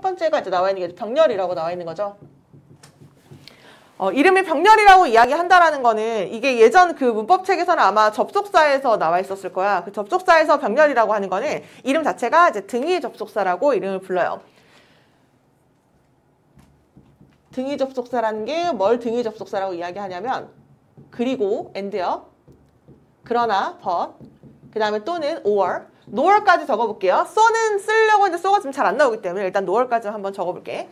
번째가 이제 나와 있는 게 병렬이라고 나와 있는 거죠. 이름이 병렬이라고 이야기한다라는 거는 이게 예전 그 문법책에서는 아마 접속사에서 나와 있었을 거야. 그 접속사에서 병렬이라고 하는 거는 이름 자체가 이제 등위 접속사라고 이름을 불러요. 등위 접속사라는 게 뭘 등위 접속사라고 이야기하냐면 그리고 and요. 그러나 but 그 다음에 또는 or nor까지 적어볼게요. so는 쓰려고 했는데 so가 지금 잘 안 나오기 때문에 일단 nor까지 한번 적어볼게.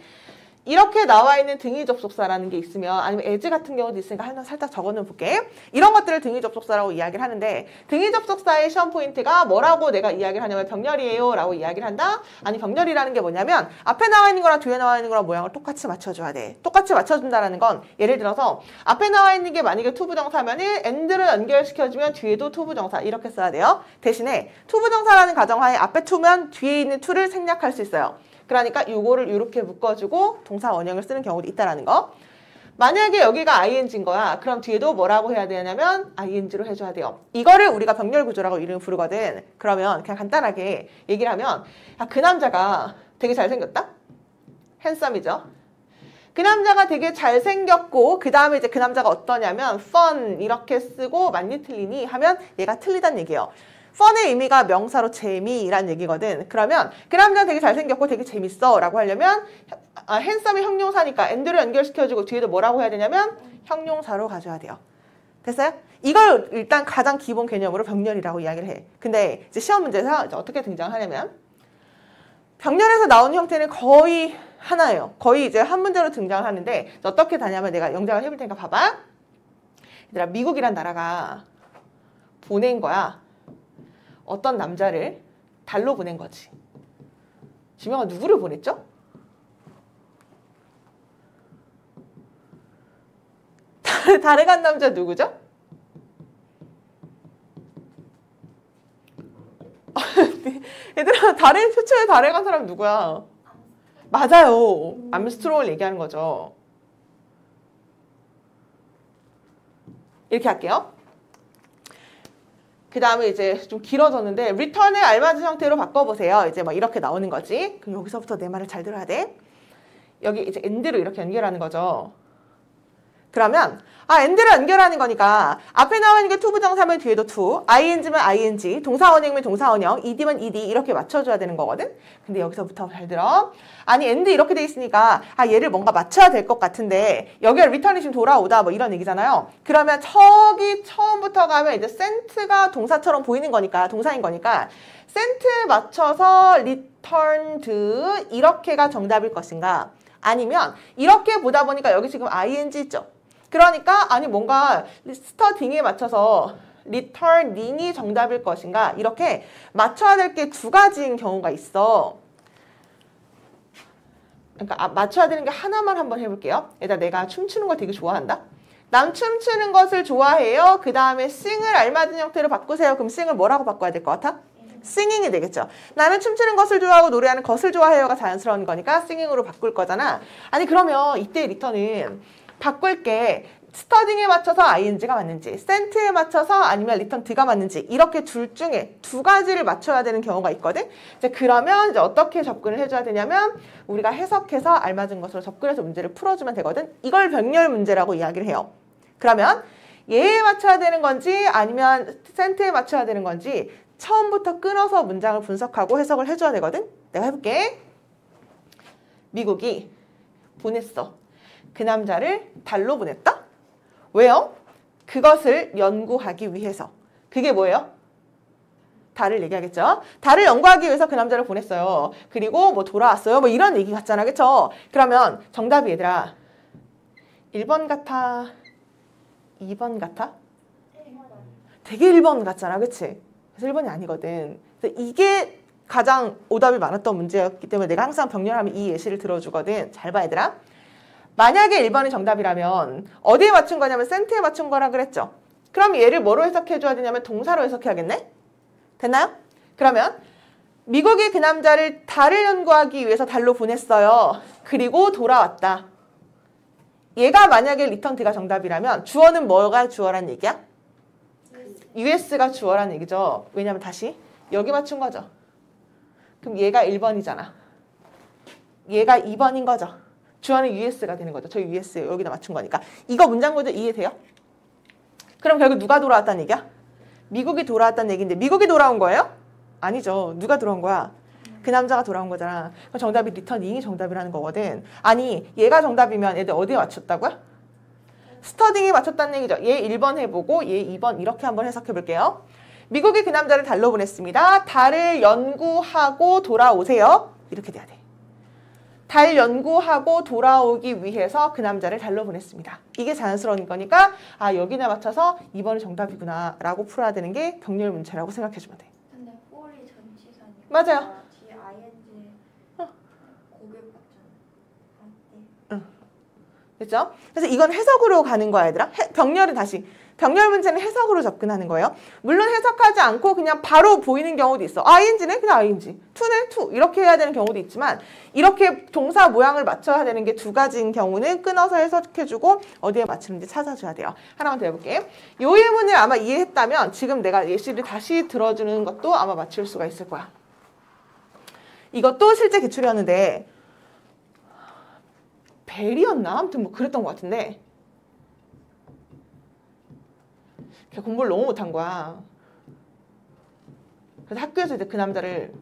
이렇게 나와 있는 등위 접속사라는 게 있으면 아니면 as 같은 경우도 있으니까 하나 살짝 적어놓은 볼게. 이런 것들을 등위 접속사라고 이야기를 하는데 등위 접속사의 시험 포인트가 뭐라고 내가 이야기를 하냐면 병렬이에요 라고 이야기를 한다. 아니 병렬이라는 게 뭐냐면 앞에 나와 있는 거랑 뒤에 나와 있는 거랑 모양을 똑같이 맞춰줘야 돼. 똑같이 맞춰준다라는 건 예를 들어서 앞에 나와 있는 게 만약에 투부정사면은 and를 연결시켜주면 뒤에도 투부정사 이렇게 써야 돼요. 대신에 투부정사라는 가정하에 앞에 투면 뒤에 있는 투를 생략할 수 있어요. 그러니까 요거를 이렇게 묶어주고 동사 원형을 쓰는 경우도 있다라는 거. 만약에 여기가 ing인 거야. 그럼 뒤에도 뭐라고 해야 되냐면 ing로 해줘야 돼요. 이거를 우리가 병렬 구조라고 이름을 부르거든. 그러면 그냥 간단하게 얘기를 하면 야, 그 남자가 되게 잘생겼다? 핸섬이죠. 그 남자가 되게 잘생겼고 그 다음에 이제 그 남자가 어떠냐면 fun 이렇게 쓰고 맞니 틀리니 하면 얘가 틀리단 얘기예요. fun의 의미가 명사로 재미란 얘기거든. 그러면 그 남자는 되게 잘생겼고 되게 재밌어 라고 하려면 handsom이 형용사니까 and를 연결시켜주고 뒤에도 뭐라고 해야 되냐면 형용사로 가져야 돼요. 됐어요? 이걸 일단 가장 기본 개념으로 병렬이라고 이야기를 해. 근데 이제 시험 문제에서 이제 어떻게 등장하냐면 병렬에서 나오는 형태는 거의 하나예요. 거의 이제 한 문제로 등장하는데 어떻게 다냐면 내가 영작을 해볼 테니까 봐봐. 얘들아 미국이란 나라가 보낸 거야. 어떤 남자를 달로 보낸 거지. 지명아 누구를 보냈죠? 달에 간 남자 누구죠? 얘들아 최초에 달에 간 사람 누구야? 맞아요. 암스트롱을 얘기하는 거죠. 이렇게 할게요. 그 다음에 이제 좀 길어졌는데 return을 알맞은 형태로 바꿔보세요. 이제 막 이렇게 나오는 거지. 그럼 여기서부터 내 말을 잘 들어야 돼. 여기 이제 and로 이렇게 연결하는 거죠. 그러면 and를 연결하는 거니까 앞에 나와 있는 게 투부정사면 뒤에도 to, ing면 ing, 동사원형이면 동사원형, ed면 ed 이렇게 맞춰줘야 되는 거거든. 근데 여기서부터 잘 들어. 아니 and 이렇게 돼 있으니까 얘를 뭔가 맞춰야 될 것 같은데 여기가 return이 지금 돌아오다 뭐 이런 얘기잖아요. 그러면 저기 처음부터 가면 이제 sent가 동사처럼 보이는 거니까 동사인 거니까 sent 맞춰서 returned 이렇게가 정답일 것인가 아니면 이렇게 보다 보니까 여기 지금 ing 있죠. 그러니까 아니 뭔가 스터딩에 맞춰서 returning이 정답일 것인가 이렇게 맞춰야 될 게 두 가지인 경우가 있어. 그러니까 맞춰야 되는 게 하나만 한번 해볼게요. 일단 내가 춤추는 걸 되게 좋아한다. 난 춤추는 것을 좋아해요. 그 다음에 sing을 알맞은 형태로 바꾸세요. 그럼 sing을 뭐라고 바꿔야 될 것 같아? singing이 되겠죠. 나는 춤추는 것을 좋아하고 노래하는 것을 좋아해요가 자연스러운 거니까 singing으로 바꿀 거잖아. 아니 그러면 이때 return은 바꿀 게 스터딩에 맞춰서 ing가 맞는지 sent에 맞춰서 아니면 returned가 맞는지 이렇게 둘 중에 두 가지를 맞춰야 되는 경우가 있거든. 이제 그러면 이제 어떻게 접근을 해줘야 되냐면 우리가 해석해서 알맞은 것으로 접근해서 문제를 풀어주면 되거든. 이걸 병렬 문제라고 이야기를 해요. 그러면 얘에 맞춰야 되는 건지 아니면 sent에 맞춰야 되는 건지 처음부터 끊어서 문장을 분석하고 해석을 해줘야 되거든. 내가 해볼게. 미국이 보냈어. 그 남자를 달로 보냈다? 왜요? 그것을 연구하기 위해서. 그게 뭐예요? 달을 얘기하겠죠? 달을 연구하기 위해서 그 남자를 보냈어요. 그리고 뭐 돌아왔어요. 뭐 이런 얘기 같잖아. 그쵸? 그러면 정답이 얘들아 1번 같아? 2번 같아? 되게 1번 같잖아. 그치? 그래서 1번이 아니거든. 그래서 이게 가장 오답이 많았던 문제였기 때문에 내가 항상 병렬하면 이 예시를 들어주거든. 잘 봐 얘들아. 만약에 1번이 정답이라면 어디에 맞춘 거냐면 센트에 맞춘 거라 그랬죠. 그럼 얘를 뭐로 해석해줘야 되냐면 동사로 해석해야겠네? 됐나요? 그러면 미국이 그 남자를 달을 연구하기 위해서 달로 보냈어요. 그리고 돌아왔다. 얘가 만약에 returned가 정답이라면 주어는 뭐가 주어란 얘기야? US가 주어란 얘기죠. 왜냐면 다시 여기 맞춘 거죠. 그럼 얘가 1번이잖아. 얘가 2번인 거죠. 주어는 US가 되는 거죠. 저희 US 여기다 맞춘 거니까. 이거 문장 구조 이해돼요? 그럼 결국 누가 돌아왔다는 얘기야? 미국이 돌아왔다는 얘기인데 미국이 돌아온 거예요? 아니죠. 누가 돌아온 거야? 그 남자가 돌아온 거잖아. 그럼 정답이 리터닝이 정답이라는 거거든. 아니 얘가 정답이면 얘들 어디에 맞췄다고요? 스터딩에 맞췄다는 얘기죠. 얘 1번 해보고 얘 2번 이렇게 한번 해석해 볼게요. 미국이 그 남자를 달로 보냈습니다. 달을 연구하고 돌아오세요. 이렇게 돼야 돼. 달 연구하고 돌아오기 위해서 그 남자를 달로 보냈습니다. 이게 자연스러운 거니까 아 여기나 맞춰서 2번이 정답이구나 라고 풀어야 되는 게 병렬 문체라고 생각해 주면 돼. 근데 폴이 전치사니까 맞아요. G-ING 고객받잖아. 응. 됐죠? 그래서 이건 해석으로 가는 거야 얘들아. 병렬은 다시 병렬 문제는 해석으로 접근하는 거예요. 물론 해석하지 않고 그냥 바로 보이는 경우도 있어. ing는 그냥 ing, to는 to 이렇게 해야 되는 경우도 있지만 이렇게 동사 모양을 맞춰야 되는 게 두 가지인 경우는 끊어서 해석해주고 어디에 맞추는지 찾아줘야 돼요. 하나만 더 해볼게. 요 예문을 아마 이해했다면 지금 내가 예시를 다시 들어주는 것도 아마 맞출 수가 있을 거야. 이것도 실제 기출이었는데 벨이었나? 아무튼 뭐 그랬던 것 같은데 걔 공부를 너무 못한 거야. 그래서 학교에서 이제 그 남자를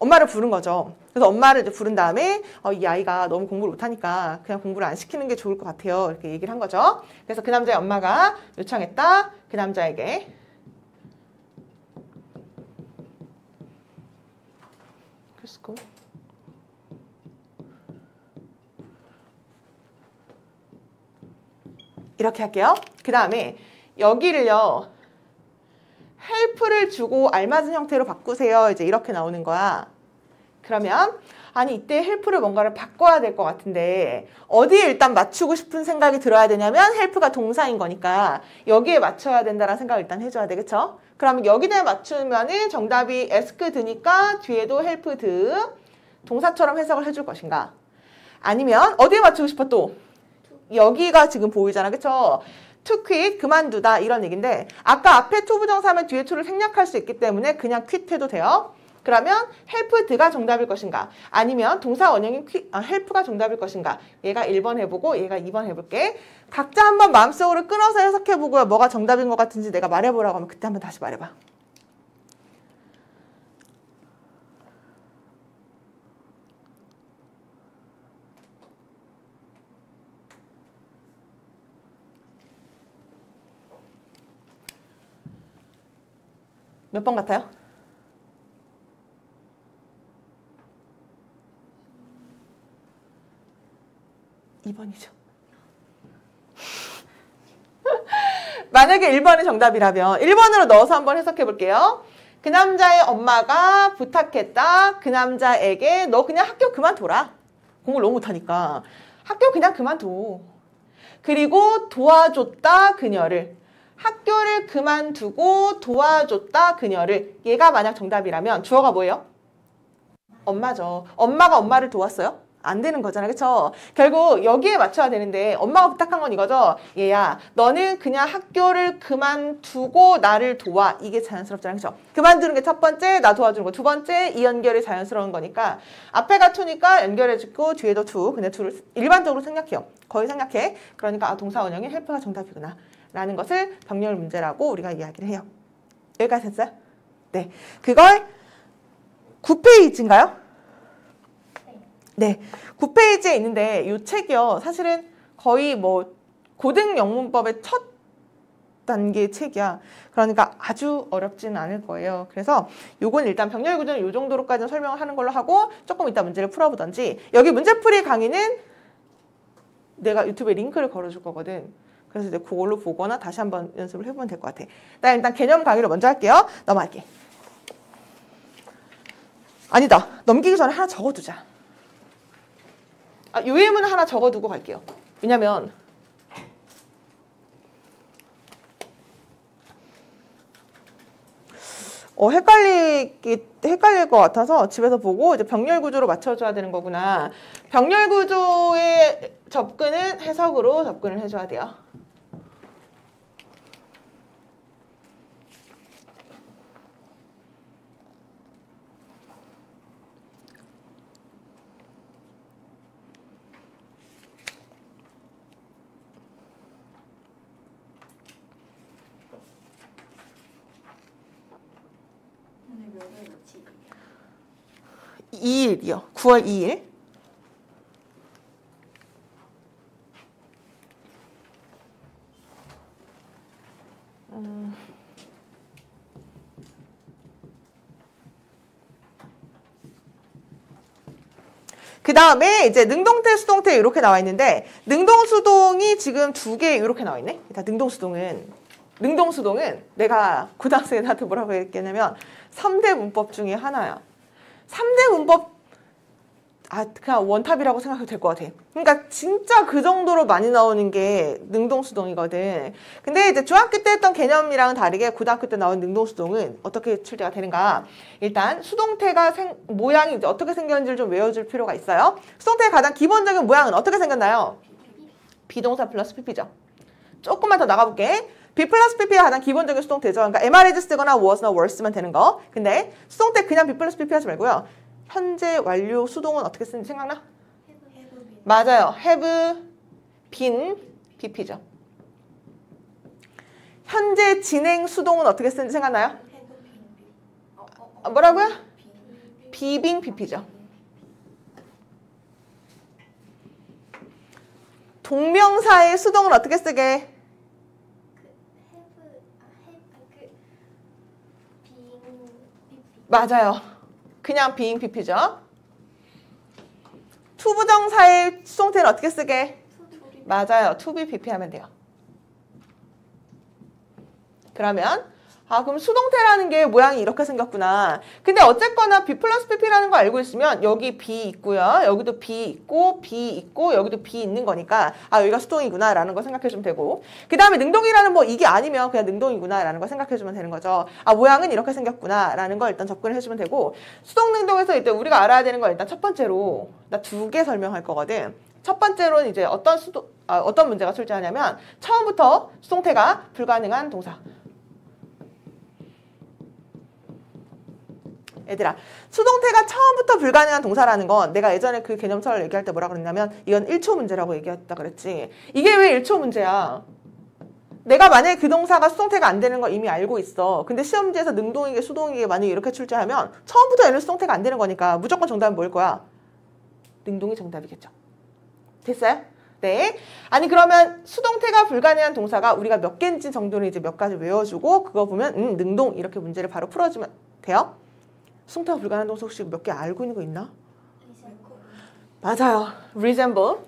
엄마를 부른 거죠. 그래서 엄마를 이제 부른 다음에 이 아이가 너무 공부를 못하니까 그냥 공부를 안 시키는 게 좋을 것 같아요. 이렇게 얘기를 한 거죠. 그래서 그 남자의 엄마가 요청했다. 그 남자에게 이렇게 할게요. 그 다음에 여기를요. help를 주고 알맞은 형태로 바꾸세요. 이제 이렇게 나오는 거야. 그러면 아니 이때 help를 뭔가를 바꿔야 될 것 같은데 어디에 일단 맞추고 싶은 생각이 들어야 되냐면 help가 동사인 거니까 여기에 맞춰야 된다는 생각을 일단 해줘야 되겠죠? 그러면 여기다 맞추면은 정답이 ask 드니까 뒤에도 help 드 동사처럼 해석을 해줄 것인가? 아니면 어디에 맞추고 싶어 또? 여기가 지금 보이잖아. 그쵸? to quit, 그만두다 이런 얘기인데 아까 앞에 to 부정사면 뒤에 to를 생략할 수 있기 때문에 그냥 quit 해도 돼요. 그러면 help 드가 정답일 것인가? 아니면 동사 원형인 help가 정답일 것인가? 얘가 1번 해보고 얘가 2번 해볼게. 각자 한번 마음속으로 끊어서 해석해보고요. 뭐가 정답인 것 같은지 내가 말해보라고 하면 그때 한번 다시 말해봐. 몇 번 같아요? 2번이죠. 만약에 1번이 정답이라면 1번으로 넣어서 한번 해석해 볼게요. 그 남자의 엄마가 부탁했다. 그 남자에게 너 그냥 학교 그만둬라. 공부를 너무 못하니까. 학교 그냥 그만둬. 그리고 도와줬다 그녀를. 학교를 그만두고 도와줬다 그녀를. 얘가 만약 정답이라면 주어가 뭐예요? 엄마죠. 엄마가 엄마를 도왔어요? 안 되는 거잖아. 그쵸? 결국 여기에 맞춰야 되는데 엄마가 부탁한 건 이거죠. 얘야 너는 그냥 학교를 그만두고 나를 도와. 이게 자연스럽잖아. 그쵸? 그만두는 게 첫 번째, 나 도와주는 거 두 번째. 이 연결이 자연스러운 거니까 앞에가 to니까 연결해주고 뒤에도 to. 근데 to를 일반적으로 생략해요. 거의 생략해. 그러니까 동사 원형의 help가 정답이구나 라는 것을 병렬 문제라고 우리가 이야기를 해요. 여기까지 됐어요? 네. 그걸 9페이지인가요? 네, 9페이지에 있는데 이 책이요. 사실은 거의 뭐 고등 영문법의 첫 단계 책이야. 그러니까 아주 어렵지는 않을 거예요. 그래서 요건 일단 병렬 구조는 요 정도로까지는 설명을 하는 걸로 하고 조금 이따 문제를 풀어보던지 여기 문제풀이 강의는 내가 유튜브에 링크를 걸어줄 거거든. 그래서 이제 그걸로 보거나 다시 한번 연습을 해보면 될 것 같아. 나 일단 개념 강의를 먼저 할게요. 넘어갈게. 아니다. 넘기기 전에 하나 적어두자. 요 예문은 하나 적어두고 갈게요. 왜냐면 헷갈릴 것 같아서 집에서 보고 이제 병렬 구조로 맞춰줘야 되는 거구나. 병렬 구조의 접근은 해석으로 접근을 해줘야 돼요. 며칠이요? 2일이요. 9월 2일. 그 다음에 이제 능동태, 수동태 이렇게 나와 있는데 능동, 수동이 지금 두 개 이렇게 나와 있네. 일단 능동, 수동은 내가 고등학생한테 뭐라고 했겠냐면 3대 문법 중에 하나야. 3대 문법 그냥 원탑이라고 생각해도 될 것 같아. 그러니까 진짜 그 정도로 많이 나오는 게 능동수동이거든. 근데 이제 중학교 때 했던 개념이랑 다르게 고등학교 때 나온 능동수동은 어떻게 출제가 되는가. 일단 수동태가 모양이 이제 어떻게 생겼는지를 좀 외워줄 필요가 있어요. 수동태의 가장 기본적인 모양은 어떻게 생겼나요? 비동사 플러스 pp죠. 조금만 더 나가볼게. be 플러스 pp가 가장 기본적인 수동태죠. 그러니까 MRED 쓰거나 was나 were쓰면 되는 거. 근데 수동태 그냥 be 플러스 pp 하지 말고요. 현재 완료 수동은 어떻게 쓰는지 생각나? 맞아요. have been pp죠. 현재 진행 수동은 어떻게 쓰는지 생각나요? 뭐라고요? being pp죠. 동명사의 수동은 어떻게 쓰게? 맞아요. 그냥 being pp죠. 투부정사의 수동태는 어떻게 쓰게? 맞아요. to be pp 하면 돼요. 그러면 그럼 수동태라는 게 모양이 이렇게 생겼구나. 근데 어쨌거나 be 플러스 pp라는 거 알고 있으면 여기 be 있고요. 여기도 be 있고 여기도 be 있는 거니까 여기가 수동이구나 라는 거 생각해주면 되고, 그 다음에 능동이라는 뭐 이게 아니면 그냥 능동이구나 라는 거 생각해주면 되는 거죠. 모양은 이렇게 생겼구나 라는 걸 일단 접근을 해주면 되고, 수동 능동에서 일단 우리가 알아야 되는 건 일단 첫 번째로 나 2개 설명할 거거든. 첫 번째로는 이제 어떤 문제가 출제하냐면 처음부터 수동태가 불가능한 동사. 얘들아, 수동태가 처음부터 불가능한 동사라는 건 내가 예전에 그 개념처럼 얘기할 때 뭐라 그랬냐면 이건 1초 문제라고 얘기했다 그랬지. 이게 왜 1초 문제야? 내가 만약에 그 동사가 수동태가 안 되는 거 이미 알고 있어. 근데 시험 문제에서 능동이게 수동이게 만약에 이렇게 출제하면 처음부터 얘는 수동태가 안 되는 거니까 무조건 정답은 뭐일 거야? 능동이 정답이겠죠. 됐어요? 네. 아니 그러면 수동태가 불가능한 동사가 우리가 몇 개인지 정도는 이제 몇 가지 외워주고 그거 보면 능동 이렇게 문제를 바로 풀어주면 돼요? 수동태가 불가능한 동사 혹시 몇 개 알고 있는 거 있나? 맞아요. resemble.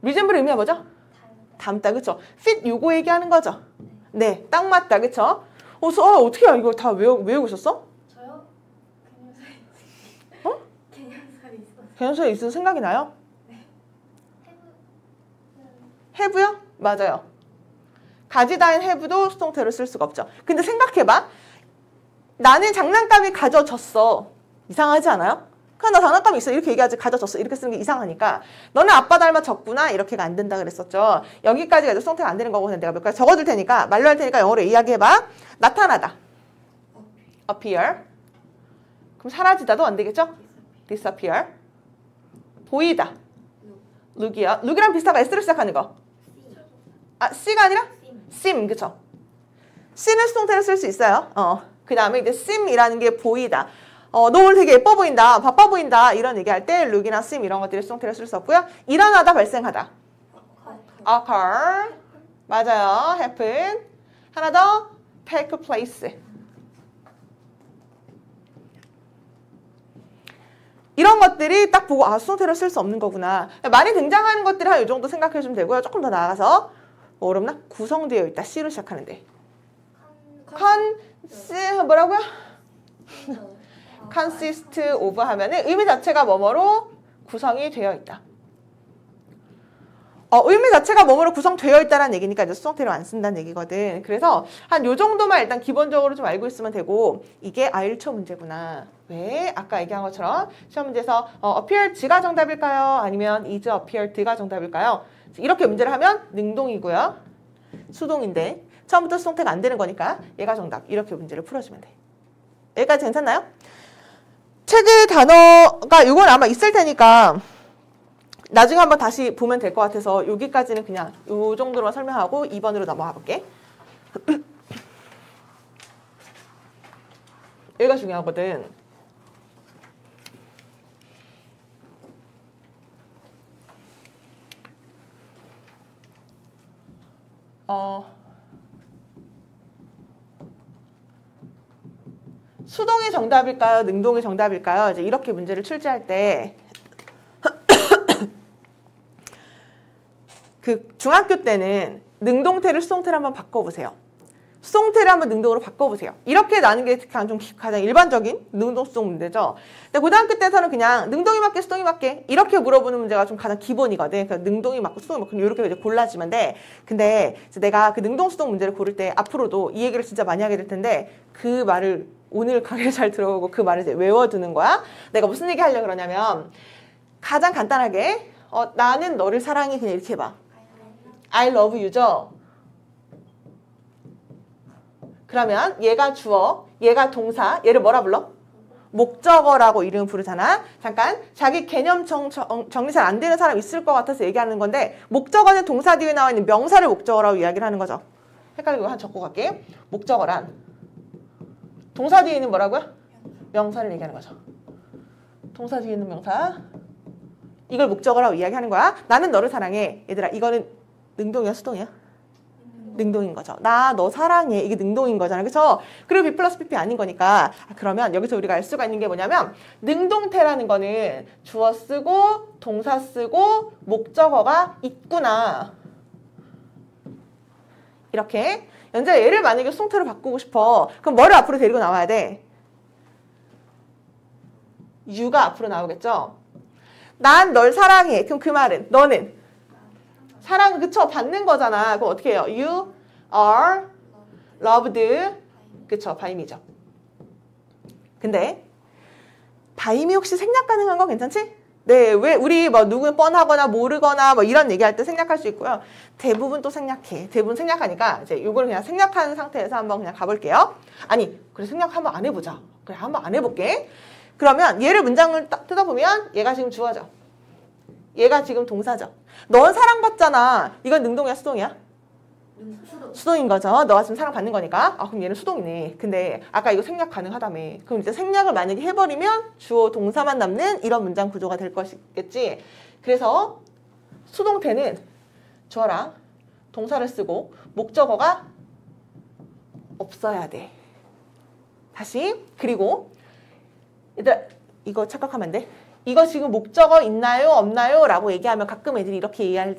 resemble의 의미가 뭐죠? 닮다, 그쵸? fit 요거 얘기하는 거죠? 네, 딱 맞다, 그쵸? 어떻게 이거 다 외우고 있었어? 저요? 개념서에 있어서 생각이 나요? 네. have요? 맞아요. 가지다인 have도 수동태로 쓸 수가 없죠. 근데 생각해봐. 나는 장난감이 가져졌어. 이상하지 않아요? 그냥 나 장난감이 있어. 이렇게 얘기하지. 가져졌어. 이렇게 쓰는 게 이상하니까. 너는 아빠 닮아졌구나. 이렇게가 안 된다 그랬었죠. 여기까지가 이제 수동태가 안 되는 거고 내가 몇 가지 적어줄 테니까 말로 할 테니까 영어로 이야기해봐. 나타나다. appear. 그럼 사라지다도 안 되겠죠? disappear. 보이다. look이요. look이랑 비슷한 거 S로 시작하는 거. C가 아니라? seem. 그쵸? seem은 수동태를 쓸 수 있어요. 그 다음에 이제 seem이라는 게 보이다. 너 오늘 되게 예뻐 보인다. 바빠 보인다. 이런 얘기할 때 look이나 seem 이런 것들이 수동태를 쓸 수 없고요. 일어나다, 발생하다. occur. 맞아요. happen. 하나 더. take place. 이런 것들이 딱 보고 수동태로 쓸 수 없는 거구나. 많이 등장하는 것들이 한 이 정도 생각해주면 되고요. 조금 더 나아가서 뭐 어렵나? 구성되어 있다. C로 시작하는데. 뭐라고요? consist of 하면은 의미 자체가 뭐뭐로 구성이 되어 있다. 의미 자체가 뭐뭐로 구성되어 있다는 얘기니까 이제 수동태로 안 쓴다는 얘기거든. 그래서 한 요 정도만 일단 기본적으로 좀 알고 있으면 되고, 이게 1초 문제구나. 왜? 아까 얘기한 것처럼 시험 문제에서 appear가 정답일까요? 아니면 is appeared가 정답일까요? 이렇게 문제를 하면 능동이고요. 수동인데 처음부터 수동태가 안 되는 거니까 얘가 정답. 이렇게 문제를 풀어주면 돼. 여기까지 괜찮나요? 책의 단어가 이건 아마 있을 테니까 나중에 한번 다시 보면 될 것 같아서 여기까지는 그냥 이 정도로만 설명하고 2번으로 넘어가 볼게. 여기가 중요하거든. 수동이 정답일까요? 능동이 정답일까요? 이제 이렇게 문제를 출제할 때 그 중학교 때는 능동태를 수동태를 한번 바꿔보세요. 수동태를 한번 능동으로 바꿔보세요. 이렇게 나는 게 가장 일반적인 능동 수동 문제죠. 근데 고등학교 때에서는 그냥 능동이 맞게 수동이 맞게 이렇게 물어보는 문제가 좀 가장 기본이거든. 그러니까 능동이 맞고 수동이 맞고 이렇게 이제 골라주면 돼. 근데 이제 내가 그 능동 수동 문제를 고를 때 앞으로도 이 얘기를 진짜 많이 하게 될 텐데 그 말을 오늘 강의를 잘 들어보고 그 말을 이제 외워두는 거야. 내가 무슨 얘기 하려고 그러냐면 가장 간단하게 나는 너를 사랑해 그냥 이렇게 해봐. I love you죠. 그러면 얘가 주어, 얘가 동사, 얘를 뭐라 불러? 목적어라고 이름 부르잖아. 잠깐 자기 개념 정리 잘 안 되는 사람 있을 것 같아서 얘기하는 건데 목적어는 동사 뒤에 나와 있는 명사를 목적어라고 이야기를 하는 거죠. 헷갈리고 한 적고 갈게. 목적어란 동사 뒤에 있는 뭐라고요? 명사를 얘기하는 거죠. 동사 뒤에 있는 명사. 이걸 목적어라고 이야기하는 거야. 나는 너를 사랑해. 얘들아 이거는 능동이야 수동이야? 능동인 거죠. 나 너 사랑해. 이게 능동인 거잖아. 그렇죠? 그리고 B 플러스 PP 아닌 거니까 그러면 여기서 우리가 알 수가 있는 게 뭐냐면 능동태라는 거는 주어 쓰고 동사 쓰고 목적어가 있구나. 이렇게 연재 얘를 만약에 수동태로 바꾸고 싶어. 그럼 뭐를 앞으로 데리고 나와야 돼? you가 앞으로 나오겠죠? 난 널 사랑해. 그럼 그 말은 너는 사랑은 그쵸? 받는 거잖아. 그럼 어떻게 해요? You are loved. 그쵸? by me죠. 근데 by me 혹시 생략 가능한 거 괜찮지? 네, 왜 우리 뭐 누구는 뻔하거나 모르거나 뭐 이런 얘기할 때 생략할 수 있고요. 대부분 또 생략해. 대부분 생략하니까 이제 이걸 그냥 생략하는 상태에서 한번 그냥 가볼게요. 아니, 그래 생략 한번 안 해보자. 그래 한번 안 해볼게. 그러면 얘를 문장을 딱 뜯어보면 얘가 지금 주어져. 얘가 지금 동사죠. 넌 사랑받잖아. 이건 능동이야 수동이야? 수동인 거죠. 너가 지금 사랑받는 거니까. 그럼 얘는 수동이네. 근데 아까 이거 생략 가능하다며. 그럼 이제 생략을 만약에 해버리면 주어 동사만 남는 이런 문장 구조가 될 것이겠지. 그래서 수동태는 주어랑 동사를 쓰고 목적어가 없어야 돼. 다시. 그리고 얘들아 이거 착각하면 안 돼. 이거 지금 목적어 있나요? 없나요? 라고 얘기하면 가끔 애들이 이렇게 이해할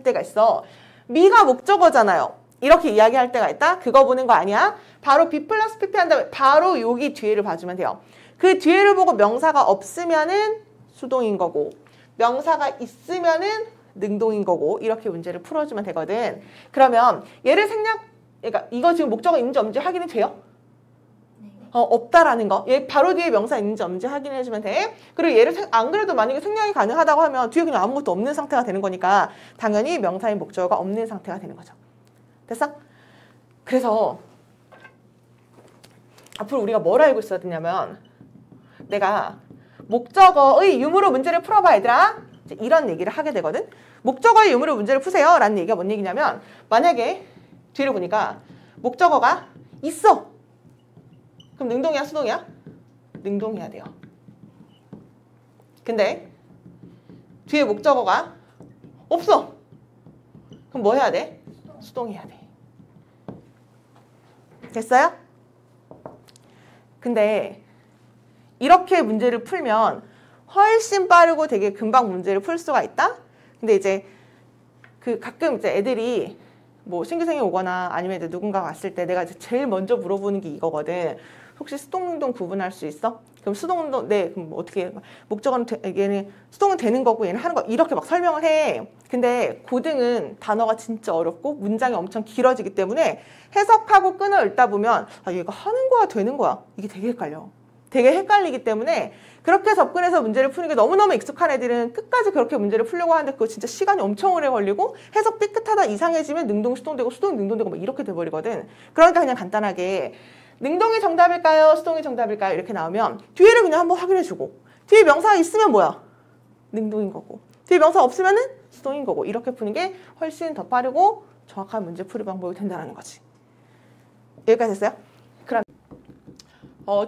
때가 있어. 미가 목적어잖아요. 이렇게 이야기할 때가 있다? 그거 보는 거 아니야? 바로 B 플러스 PP 한 다음에 바로 여기 뒤에를 봐주면 돼요. 그 뒤에를 보고 명사가 없으면은 수동인 거고 명사가 있으면은 능동인 거고 이렇게 문제를 풀어주면 되거든. 그러면 얘를 그러니까 이거 지금 목적어 있는지 없는지 확인이 돼요? 없다라는 거. 얘 바로 뒤에 명사 있는지 없는지 확인해주면 돼. 그리고 얘를 안 그래도 만약에 생략이 가능하다고 하면 뒤에 그냥 아무것도 없는 상태가 되는 거니까 당연히 명사인 목적어가 없는 상태가 되는 거죠. 됐어? 그래서 앞으로 우리가 뭘 알고 있어야 되냐면 내가 목적어의 유무로 문제를 풀어봐 얘들아. 이제 이런 얘기를 하게 되거든. 목적어의 유무로 문제를 푸세요 라는 얘기가 뭔 얘기냐면 만약에 뒤를 보니까 목적어가 있어. 그럼 능동이야 수동이야? 능동해야 돼요. 근데 뒤에 목적어가 없어. 그럼 뭐 해야 돼? 수동해야 돼. 됐어요? 근데 이렇게 문제를 풀면 훨씬 빠르고 되게 금방 문제를 풀 수가 있다? 근데 이제 가끔 이제 애들이 뭐 신규생이 오거나 아니면 이제 누군가가 왔을 때 내가 이제 제일 먼저 물어보는 게 이거거든. 혹시 수동, 능동 구분할 수 있어? 그럼 수동, 능동, 네, 그럼 뭐 어떻게, 목적어는 얘는 수동은 되는 거고 얘는 하는 거, 이렇게 막 설명을 해. 근데 고등은 단어가 진짜 어렵고 문장이 엄청 길어지기 때문에 해석하고 끊어 읽다 보면 얘가 하는 거야, 되는 거야? 이게 되게 헷갈려. 되게 헷갈리기 때문에 그렇게 접근해서 문제를 푸는 게 너무너무 익숙한 애들은 끝까지 그렇게 문제를 풀려고 하는데 그거 진짜 시간이 엄청 오래 걸리고 해석 삐끗하다 이상해지면 능동이 수동되고 수동이 능동되고 막 이렇게 돼버리거든. 그러니까 그냥 간단하게 능동이 정답일까요? 수동이 정답일까요? 이렇게 나오면 뒤에를 그냥 한번 확인해주고 뒤에 명사가 있으면 뭐야? 능동인 거고 뒤에 명사 없으면은 수동인 거고 이렇게 푸는 게 훨씬 더 빠르고 정확한 문제 풀이 방법이 된다는 거지. 여기까지 됐어요? 그럼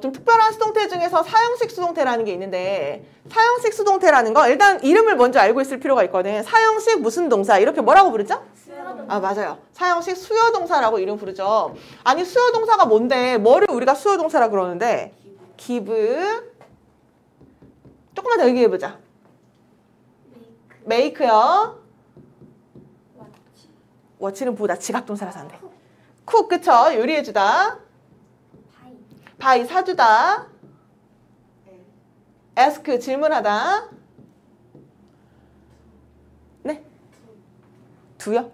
좀 특별한 수동태 중에서 사형식 수동태라는 게 있는데 사형식 수동태라는 거 일단 이름을 먼저 알고 있을 필요가 있거든. 사형식 무슨 동사 이렇게 뭐라고 부르죠? 수요동사. 아 맞아요. 사형식 수요동사라고 이름 부르죠. 아니 수요동사가 뭔데 뭐를 우리가 수요동사라 그러는데 give 조금만 더 얘기해보자. make요. 왓치. 워치는 보다 지각동사라서 안 돼. 쿡 그쵸? 요리해주다. 파이. 바이 사주다. ask 질문하다. 네? 두요?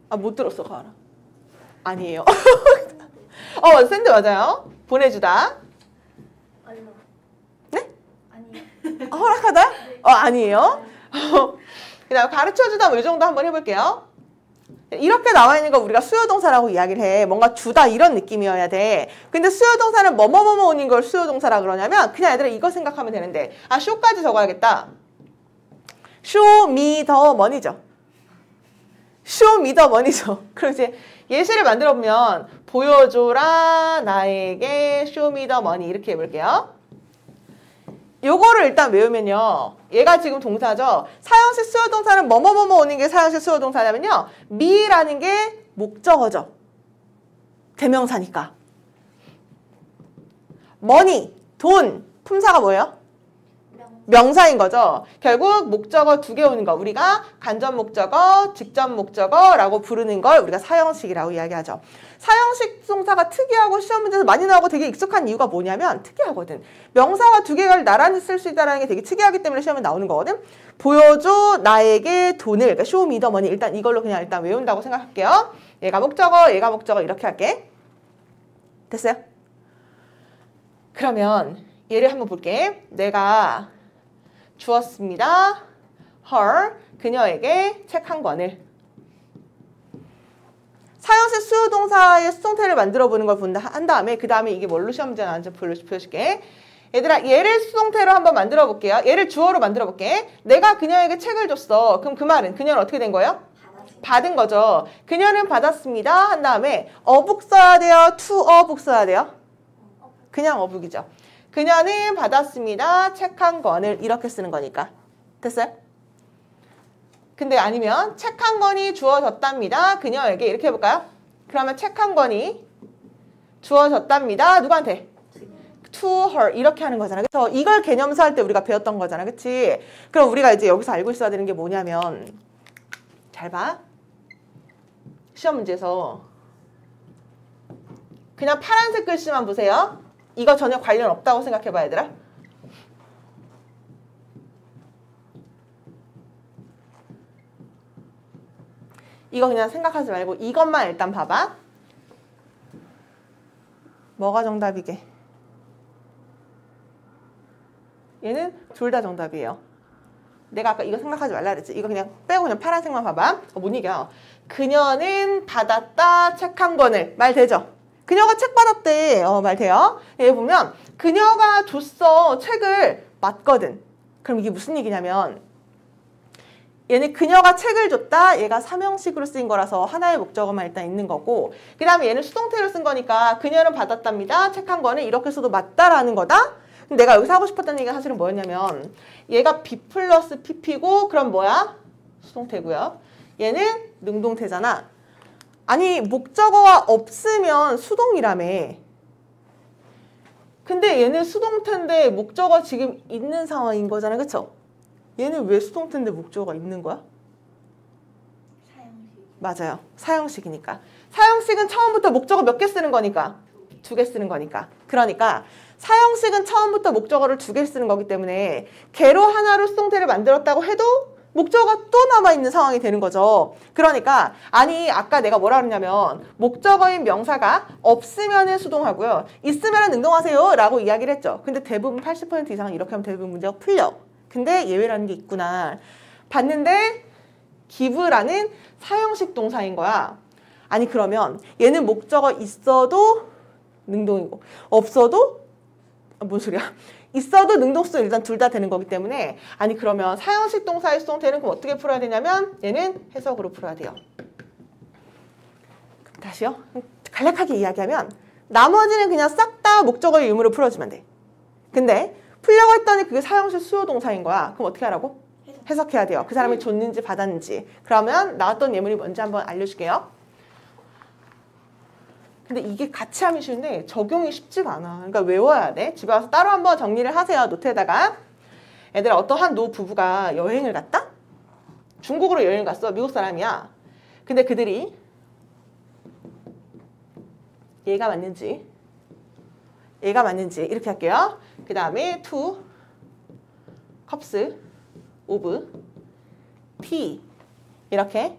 아 못 들었어 가을아. 아니에요. 샌드 맞아요. 보내주다. 얼마. 네? 아니. 허락하다? 아니에요. 그 다음 가르쳐주다 뭐 이 정도 한번 해볼게요. 이렇게 나와 있는 거 우리가 수요동사라고 이야기를 해. 뭔가 주다 이런 느낌이어야 돼. 근데 수요동사는 뭐뭐뭐뭐인 걸 수요동사라 그러냐면 그냥 얘들아 이거 생각하면 되는데 쇼까지 적어야겠다. show me the money죠. show me the money죠. 그럼 이제 예시를 만들어 보면 보여줘라 나에게 show me the money 이렇게 해볼게요. 요거를 일단 외우면요. 얘가 지금 동사죠. 사형식 수요동사는 뭐뭐뭐뭐 오는 게 사형식 수요동사냐면요. me라는 게 목적어죠. 대명사니까. money, 돈, 품사가 뭐예요? 명사인 거죠. 결국 목적어 두 개 오는 거. 우리가 간접 목적어, 직접 목적어라고 부르는 걸 우리가 사형식이라고 이야기하죠. 사형식 동사가 특이하고 시험 문제에서 많이 나오고 되게 익숙한 이유가 뭐냐면 특이하거든. 명사가 두 개를 나란히 쓸 수 있다는 게 되게 특이하기 때문에 시험에 나오는 거거든. 보여줘 나에게 돈을 그러니까 show me the money 일단 이걸로 그냥 일단 외운다고 생각할게요. 얘가 목적어, 얘가 목적어 이렇게 할게. 됐어요? 그러면 얘를 한번 볼게. 내가 주었습니다. her 그녀에게 책 한 권을. 사형식 수요동사의 수동태를 만들어 보는 걸 한 다음에 그 다음에 이게 뭘로 시험 문제 나왔는지 보여줄게. 얘들아 얘를 수동태로 한번 만들어 볼게요. 얘를 주어로 만들어 볼게. 내가 그녀에게 책을 줬어. 그럼 그 말은 그녀는 어떻게 된 거예요? 받은 거죠. 그녀는 받았습니다. 한 다음에 어북 써야 돼요? to 어북 써야 돼요? 그냥 어북이죠. 그녀는 받았습니다. 책 한 권을 이렇게 쓰는 거니까. 됐어요? 근데 아니면 책 한 권이 주어졌답니다. 그녀에게 이렇게 해볼까요? 그러면 책 한 권이 주어졌답니다. 누구한테? to her 이렇게 하는 거잖아. 그래서 이걸 개념사 할 때 우리가 배웠던 거잖아. 그치? 그럼 우리가 이제 여기서 알고 있어야 되는 게 뭐냐면 잘 봐. 시험 문제에서 그냥 파란색 글씨만 보세요. 이거 전혀 관련 없다고 생각해봐 얘들아. 이거 그냥 생각하지 말고 이것만 일단 봐봐. 뭐가 정답이게? 얘는 둘 다 정답이에요. 내가 아까 이거 생각하지 말라 그랬지. 이거 그냥 빼고 그냥 파란색만 봐봐. 못 이겨. 그녀는 받았다 책 한 권을. 말 되죠? 그녀가 책 받았대. 말 돼요. 여기 보면 그녀가 줬어. 책을 맞거든. 그럼 이게 무슨 얘기냐면 얘는 그녀가 책을 줬다. 얘가 사명식으로 쓰인 거라서 하나의 목적어만 일단 있는 거고 그 다음에 얘는 수동태로 쓴 거니까 그녀는 받았답니다. 책 한 권을 이렇게 써도 맞다라는 거다. 내가 여기서 하고 싶었던 얘기가 사실은 뭐였냐면 얘가 B 플러스 PP고 그럼 뭐야? 수동태고요. 얘는 능동태잖아. 아니 목적어가 없으면 수동이라며. 근데 얘는 수동태인데 목적어 지금 있는 상황인 거잖아. 그쵸? 얘는 왜 수동태인데 목적어가 있는 거야? 사형식. 맞아요. 사형식이니까. 사형식은 처음부터 목적어 몇 개 쓰는 거니까? 2개 쓰는 거니까. 그러니까 사형식은 처음부터 목적어를 2개 쓰는 거기 때문에 개로 하나로 수동태를 만들었다고 해도 목적어가 또 남아있는 상황이 되는 거죠. 그러니까 아니 아까 내가 뭐라 그랬냐면 목적어인 명사가 없으면은 수동하고요. 있으면은 능동하세요 라고 이야기를 했죠. 근데 대부분 80% 이상은 이렇게 하면 대부분 문제가 풀려. 근데 예외라는 게 있구나. 봤는데 give라는 사형식 동사인 거야. 아니 그러면 얘는 목적어 있어도 능동이고 없어도 뭔 소리야? 있어도 능동수도 일단 둘 다 되는 거기 때문에 아니 그러면 사형식 동사의 수동태는 그럼 어떻게 풀어야 되냐면 얘는 해석으로 풀어야 돼요. 그럼 다시요. 간략하게 이야기하면 나머지는 그냥 싹 다 목적어의 의무로 풀어주면 돼. 근데 풀려고 했더니 그게 사형식 수요동사인 거야. 그럼 어떻게 하라고? 해석해야 돼요. 그 사람이 줬는지 받았는지. 그러면 나왔던 예문이 뭔지 한번 알려줄게요. 근데 이게 같이 하면 쉬운데 적용이 쉽지가 않아. 그러니까 외워야 돼. 집에 와서 따로 한번 정리를 하세요. 노트에다가. 애들 어떠한 노 부부가 여행을 갔다? 중국으로 여행을 갔어. 미국 사람이야. 근데 그들이 얘가 맞는지 이렇게 할게요. 그 다음에 two cups of tea 이렇게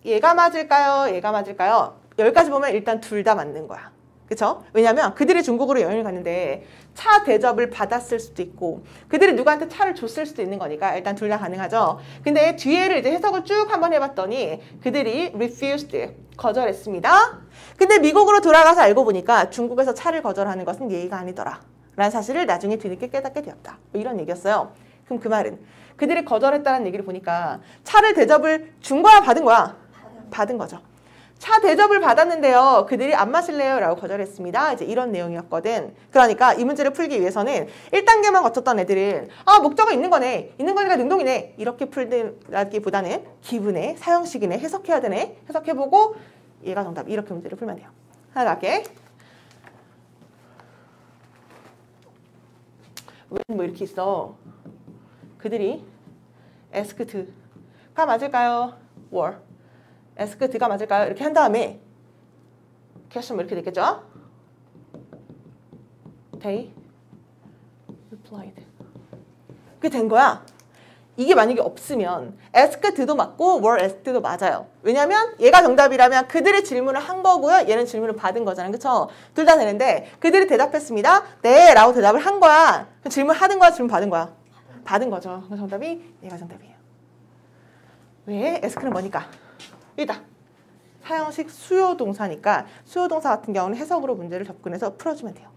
얘가 맞을까요? 얘가 맞을까요? 여기까지 보면 일단 둘 다 맞는 거야. 그쵸? 왜냐면 그들이 중국으로 여행을 갔는데 차 대접을 받았을 수도 있고 그들이 누구한테 차를 줬을 수도 있는 거니까 일단 둘 다 가능하죠. 근데 뒤에를 이제 해석을 쭉 한번 해봤더니 그들이 refused, 거절했습니다. 근데 미국으로 돌아가서 알고 보니까 중국에서 차를 거절하는 것은 예의가 아니더라 라는 사실을 나중에 뒤늦게 깨닫게 되었다. 뭐 이런 얘기였어요. 그럼 그 말은 그들이 거절했다는 얘기를 보니까 차를 대접을 준 거야 받은 거야? 받은 거죠. 차 대접을 받았는데요. 그들이 안 마실래요? 라고 거절했습니다. 이제 이런 내용이었거든. 그러니까 이 문제를 풀기 위해서는 1단계만 거쳤던 애들은 목적어 있는 거네. 있는 거니까 능동이네. 이렇게 풀기보다는 기분에, 사형식이네. 해석해야 되네. 해석해보고 얘가 정답. 이렇게 문제를 풀면 돼요. 하나 더 할게. 왜 뭐 이렇게 있어? 그들이 asked가 맞을까요? were asked가 맞을까요? 이렇게 한 다음에 question 이렇게 됐겠죠? They replied. 그게 된 거야. 이게 만약에 없으면 asked도 맞고 were asked도 맞아요. 왜냐면 얘가 정답이라면 그들의 질문을 한 거고요. 얘는 질문을 받은 거잖아요. 그쵸? 둘 다 되는데 그들이 대답했습니다. 네 라고 대답을 한 거야. 질문 하는 거야? 질문 받은 거야? 받은 거죠. 그 정답이 얘가 정답이에요. 왜? asked는 뭐니까? 이다. 사형식 수요동사니까 수요동사 같은 경우는 해석으로 문제를 접근해서 풀어주면 돼요.